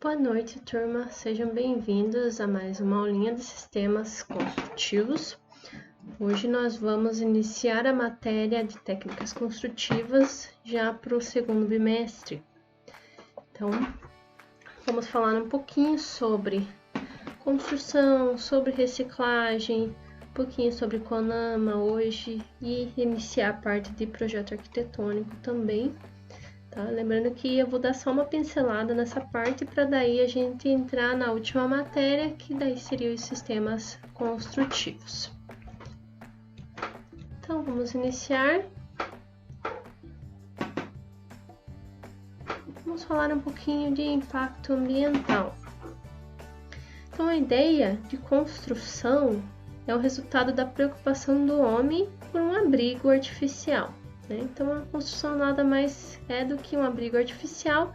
Boa noite, turma. Sejam bem-vindos a mais uma aulinha de sistemas construtivos. Hoje nós vamos iniciar a matéria de técnicas construtivas já para o segundo bimestre. Então, vamos falar um pouquinho sobre construção, sobre reciclagem, um pouquinho sobre CONAMA hoje e iniciar a parte de projeto arquitetônico também. Tá? Lembrando que eu vou dar só uma pincelada nessa parte para daí a gente entrar na última matéria, que daí seriam os sistemas construtivos. Então, vamos iniciar. Vamos falar um pouquinho de impacto ambiental. Então, a ideia de construção é o resultado da preocupação do homem por um abrigo artificial. Então, a construção nada mais é do que um abrigo artificial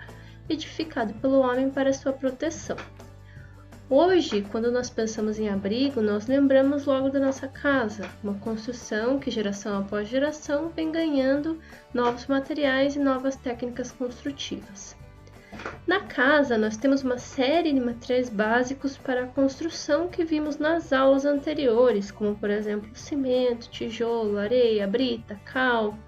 edificado pelo homem para sua proteção. Hoje, quando nós pensamos em abrigo, nós lembramos logo da nossa casa, uma construção que geração após geração vem ganhando novos materiais e novas técnicas construtivas. Na casa, nós temos uma série de materiais básicos para a construção que vimos nas aulas anteriores, como por exemplo cimento, tijolo, areia, brita, cal.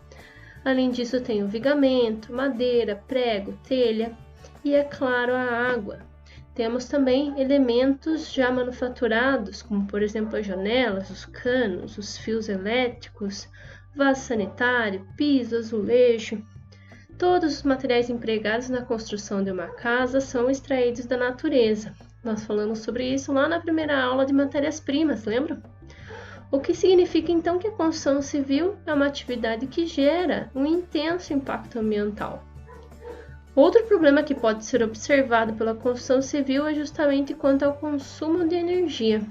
Além disso, tem o vigamento, madeira, prego, telha e, é claro, a água. Temos também elementos já manufaturados, como por exemplo as janelas, os canos, os fios elétricos, vaso sanitário, piso, azulejo. Todos os materiais empregados na construção de uma casa são extraídos da natureza. Nós falamos sobre isso lá na primeira aula de matérias-primas, lembram? O que significa então que a construção civil é uma atividade que gera um intenso impacto ambiental. Outro problema que pode ser observado pela construção civil é justamente quanto ao consumo de energia.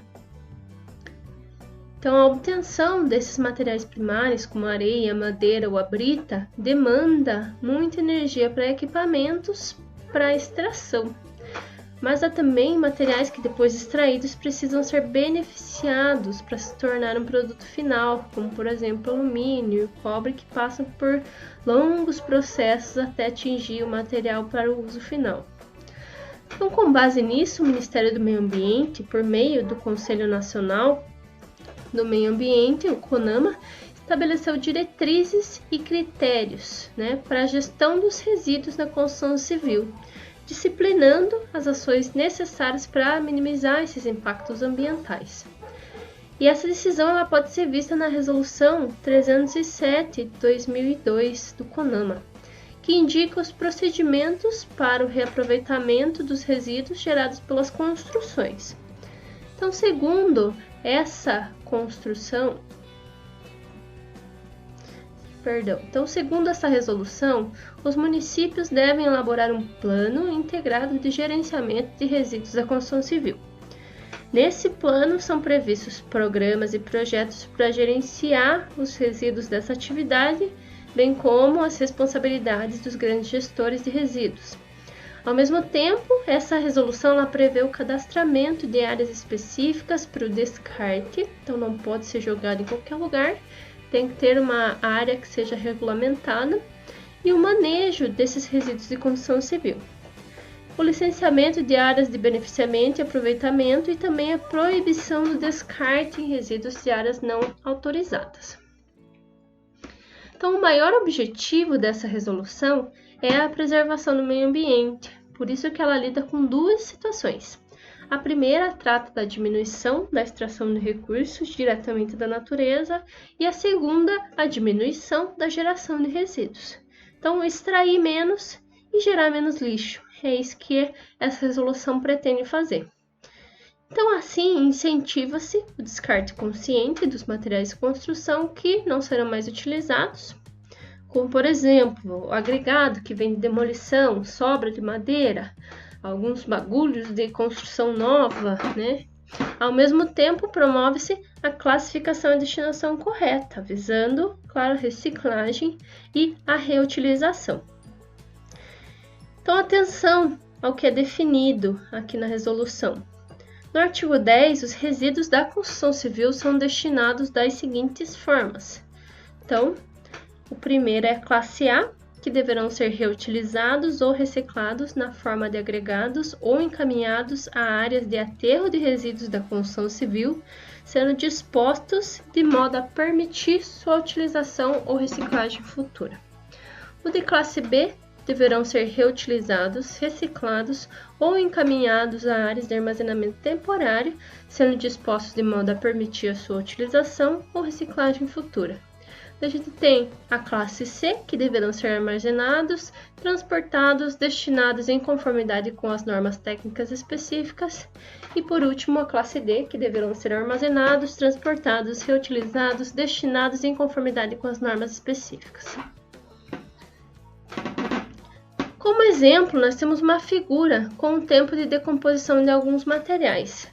Então, a obtenção desses materiais primários, como a areia, a madeira ou a brita, demanda muita energia para equipamentos para extração. Mas há também materiais que depois extraídos precisam ser beneficiados para se tornar um produto final, como por exemplo o alumínio e o cobre, que passam por longos processos até atingir o material para o uso final. Então, com base nisso, o Ministério do Meio Ambiente, por meio do Conselho Nacional do Meio Ambiente, o CONAMA, estabeleceu diretrizes e critérios, para a gestão dos resíduos na construção civil, disciplinando as ações necessárias para minimizar esses impactos ambientais. E essa decisão ela pode ser vista na Resolução 307 de 2002 do CONAMA, que indica os procedimentos para o reaproveitamento dos resíduos gerados pelas construções. Então, segundo essa resolução, os municípios devem elaborar um plano integrado de gerenciamento de resíduos da construção civil. Nesse plano são previstos programas e projetos para gerenciar os resíduos dessa atividade, bem como as responsabilidades dos grandes gestores de resíduos. Ao mesmo tempo, essa resolução ela prevê o cadastramento de áreas específicas para o descarte, então não pode ser jogado em qualquer lugar, tem que ter uma área que seja regulamentada e o manejo desses resíduos de construção civil. O licenciamento de áreas de beneficiamento e aproveitamento e também a proibição do descarte em resíduos de áreas não autorizadas. Então, o maior objetivo dessa resolução é a preservação do meio ambiente, por isso que ela lida com duas situações. A primeira trata da diminuição da extração de recursos diretamente da natureza e a segunda, a diminuição da geração de resíduos. Então, extrair menos e gerar menos lixo. É isso que essa resolução pretende fazer. Então, assim, incentiva-se o descarte consciente dos materiais de construção que não serão mais utilizados, como, por exemplo, o agregado que vem de demolição, sobra de madeira, alguns bagulhos de construção nova, Ao mesmo tempo, promove-se a classificação e destinação correta, visando, claro, a reciclagem e a reutilização. Então, atenção ao que é definido aqui na resolução. No artigo 10, os resíduos da construção civil são destinados das seguintes formas. Então, o primeiro é a classe A, que deverão ser reutilizados ou reciclados na forma de agregados ou encaminhados a áreas de aterro de resíduos da construção civil, sendo dispostos de modo a permitir sua utilização ou reciclagem futura. O de classe B deverão ser reutilizados, reciclados ou encaminhados a áreas de armazenamento temporário, sendo dispostos de modo a permitir a sua utilização ou reciclagem futura. A gente tem a classe C, que deverão ser armazenados, transportados, destinados em conformidade com as normas técnicas específicas. E por último, a classe D, que deverão ser armazenados, transportados, reutilizados, destinados em conformidade com as normas específicas. Como exemplo, nós temos uma figura com o tempo de decomposição de alguns materiais.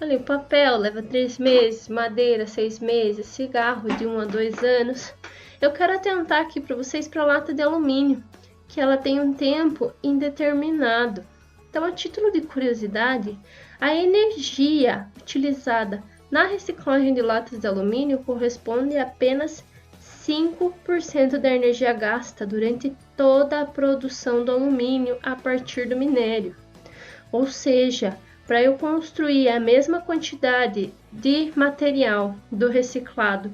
Ali, o papel leva 3 meses, madeira 6 meses, cigarro de 1 a 2 anos. Eu quero atentar aqui para vocês para a lata de alumínio, que ela tem um tempo indeterminado. Então, a título de curiosidade, a energia utilizada na reciclagem de latas de alumínio corresponde a apenas 5% da energia gasta durante toda a produção do alumínio a partir do minério. Ou seja, para eu construir a mesma quantidade de material do reciclado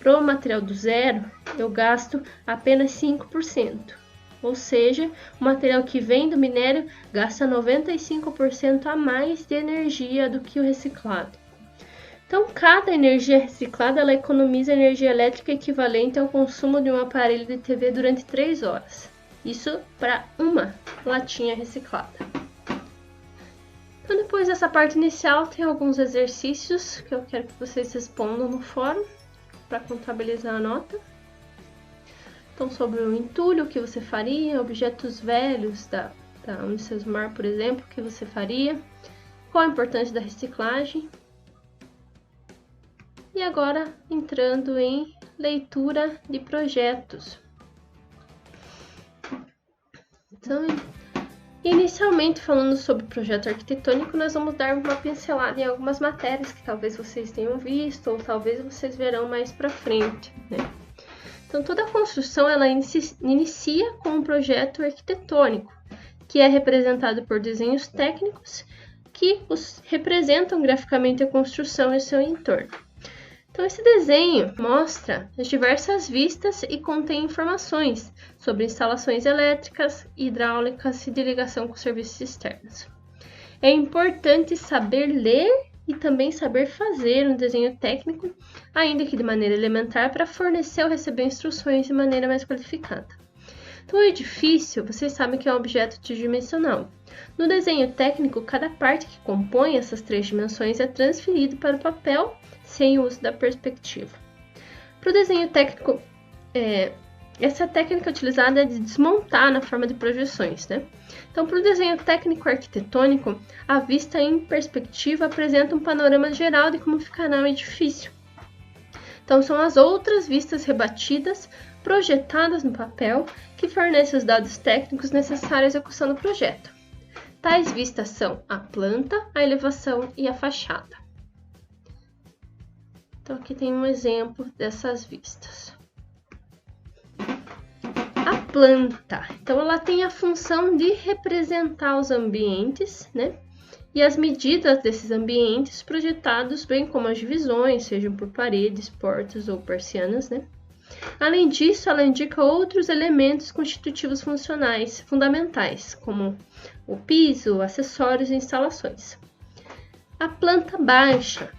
para o material do zero, eu gasto apenas 5%. Ou seja, o material que vem do minério gasta 95% a mais de energia do que o reciclado. Então, cada energia reciclada ela economiza energia elétrica equivalente ao consumo de um aparelho de TV durante 3 horas. Isso para uma latinha reciclada. Então, depois dessa parte inicial, tem alguns exercícios que eu quero que vocês respondam no fórum para contabilizar a nota. Então, sobre o entulho, o que você faria, objetos velhos da Unicesumar, por exemplo, o que você faria, qual a importância da reciclagem. E agora, entrando em leitura de projetos. Então, inicialmente, falando sobre projeto arquitetônico, nós vamos dar uma pincelada em algumas matérias que talvez vocês tenham visto ou talvez vocês verão mais para frente, né? Então, toda a construção ela inicia com um projeto arquitetônico, que é representado por desenhos técnicos que representam graficamente a construção e seu entorno. Então, esse desenho mostra as diversas vistas e contém informações sobre instalações elétricas, hidráulicas e de ligação com serviços externos. É importante saber ler e também saber fazer um desenho técnico, ainda que de maneira elementar, para fornecer ou receber instruções de maneira mais qualificada. Então, o edifício, vocês sabem que é um objeto tridimensional. No desenho técnico, cada parte que compõe essas 3 dimensões é transferido para o papel sem o uso da perspectiva. Para o desenho técnico, essa técnica utilizada é de desmontar na forma de projeções, né? Então, para o desenho técnico arquitetônico, a vista em perspectiva apresenta um panorama geral de como ficará o edifício. Então, são as outras vistas rebatidas, projetadas no papel, que fornecem os dados técnicos necessários à execução do projeto. Tais vistas são a planta, a elevação e a fachada. Então, aqui tem um exemplo dessas vistas. A planta, então, ela tem a função de representar os ambientes, né? E as medidas desses ambientes projetados, bem como as divisões, sejam por paredes, portas ou persianas, né? Além disso, ela indica outros elementos constitutivos funcionais fundamentais, como o piso, acessórios e instalações. A planta baixa.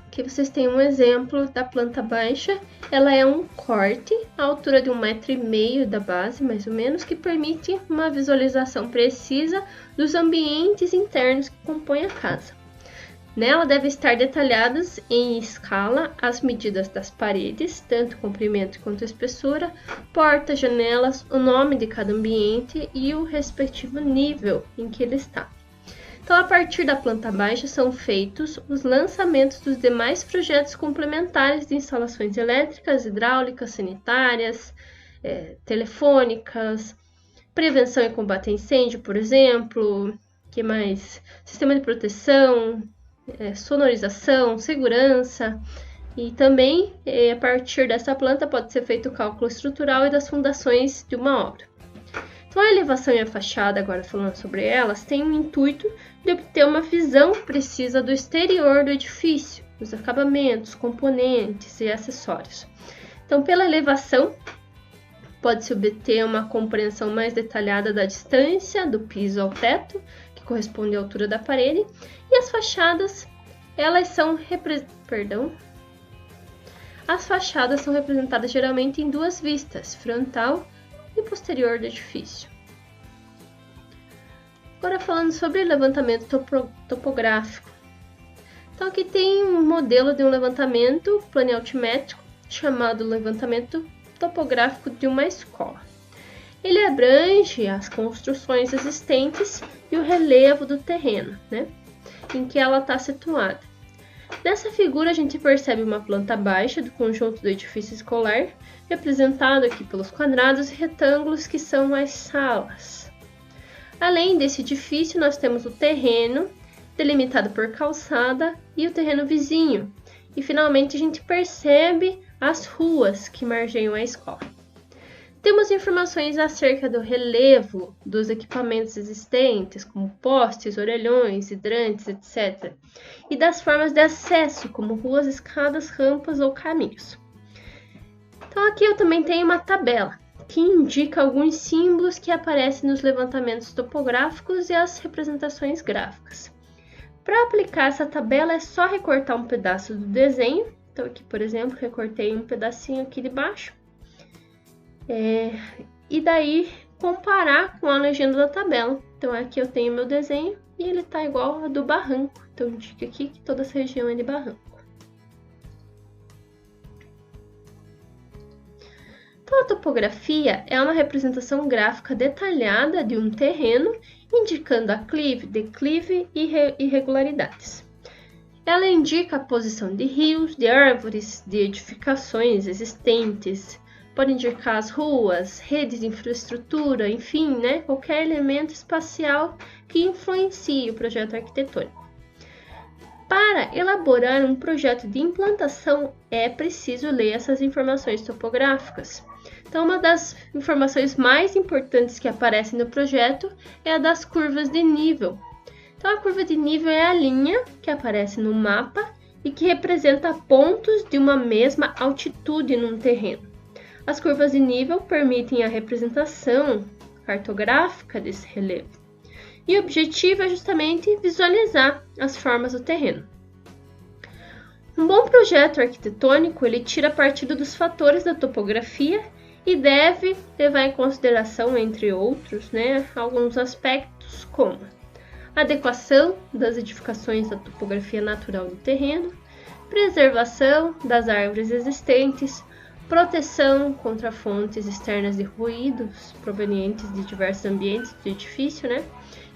Aqui vocês têm um exemplo da planta baixa. Ela é um corte à altura de 1,5 m da base, mais ou menos, que permite uma visualização precisa dos ambientes internos que compõem a casa. Nela devem estar detalhadas em escala as medidas das paredes, tanto comprimento quanto espessura, portas, janelas, o nome de cada ambiente e o respectivo nível em que ele está. Então, a partir da planta baixa são feitos os lançamentos dos demais projetos complementares de instalações elétricas, hidráulicas, sanitárias, telefônicas, prevenção e combate a incêndio, por exemplo, que mais? Sistema de proteção, sonorização, segurança, E também, a partir dessa planta, pode ser feito o cálculo estrutural e das fundações de uma obra. Então, a elevação e a fachada, agora falando sobre elas, têm o intuito de obter uma visão precisa do exterior do edifício, os acabamentos, componentes e acessórios. Então, pela elevação, pode-se obter uma compreensão mais detalhada da distância do piso ao teto, que corresponde à altura da parede, e as fachadas, elas são As fachadas são representadas geralmente em duas vistas, frontal e posterior do edifício. Agora falando sobre levantamento topográfico. Então aqui tem um modelo de um levantamento planialtimétrico chamado levantamento topográfico de uma escola. Ele abrange as construções existentes e o relevo do terreno, em que ela está situada. Nessa figura a gente percebe uma planta baixa do conjunto do edifício escolar, representado aqui pelos quadrados e retângulos que são as salas. Além desse edifício, nós temos o terreno, delimitado por calçada, e o terreno vizinho. E finalmente a gente percebe as ruas que margeiam a escola. Temos informações acerca do relevo dos equipamentos existentes, como postes, orelhões, hidrantes, etc. E das formas de acesso, como ruas, escadas, rampas ou caminhos. Então aqui eu também tenho uma tabela, que indica alguns símbolos que aparecem nos levantamentos topográficos e as representações gráficas. Para aplicar essa tabela é só recortar um pedaço do desenho. Então aqui, por exemplo, recortei um pedacinho aqui de baixo. E daí comparar com a legenda da tabela. Então aqui eu tenho meu desenho e ele está igual a do barranco. Então indica aqui que toda essa região é de barranco. Então a topografia é uma representação gráfica detalhada de um terreno, indicando aclive, declive e irregularidades. Ela indica a posição de rios, de árvores, de edificações existentes, pode indicar as ruas, redes de infraestrutura, enfim, qualquer elemento espacial que influencie o projeto arquitetônico. Para elaborar um projeto de implantação, é preciso ler essas informações topográficas. Então, uma das informações mais importantes que aparecem no projeto é a das curvas de nível. Então, a curva de nível é a linha que aparece no mapa e que representa pontos de uma mesma altitude num terreno. As curvas de nível permitem a representação cartográfica desse relevo. E o objetivo é justamente visualizar as formas do terreno. Um bom projeto arquitetônico, ele tira partido dos fatores da topografia e deve levar em consideração, entre outros, alguns aspectos como adequação das edificações à topografia natural do terreno, preservação das árvores existentes, proteção contra fontes externas de ruídos provenientes de diversos ambientes do edifício,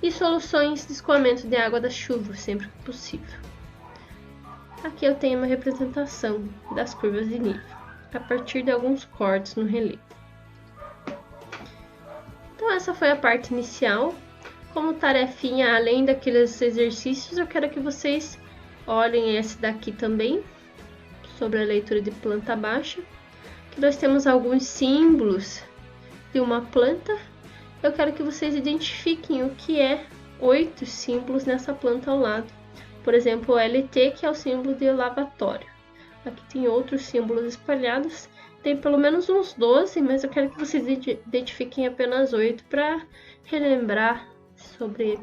e soluções de escoamento de água da chuva, sempre que possível. Aqui eu tenho uma representação das curvas de nível, a partir de alguns cortes no relevo. Então essa foi a parte inicial. Como tarefinha, além daqueles exercícios, eu quero que vocês olhem esse daqui também, sobre a leitura de planta baixa, que nós temos alguns símbolos de uma planta. Eu quero que vocês identifiquem o que é 8 símbolos nessa planta ao lado. Por exemplo, o LT, que é o símbolo de lavatório. Aqui tem outros símbolos espalhados, tem pelo menos uns 12, mas eu quero que vocês identifiquem apenas 8 para relembrar sobre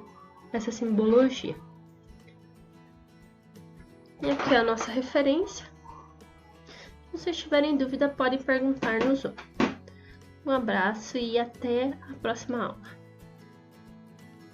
essa simbologia. E aqui é a nossa referência. Se vocês tiverem dúvida, podem perguntar no Zoom. Um abraço e até a próxima aula.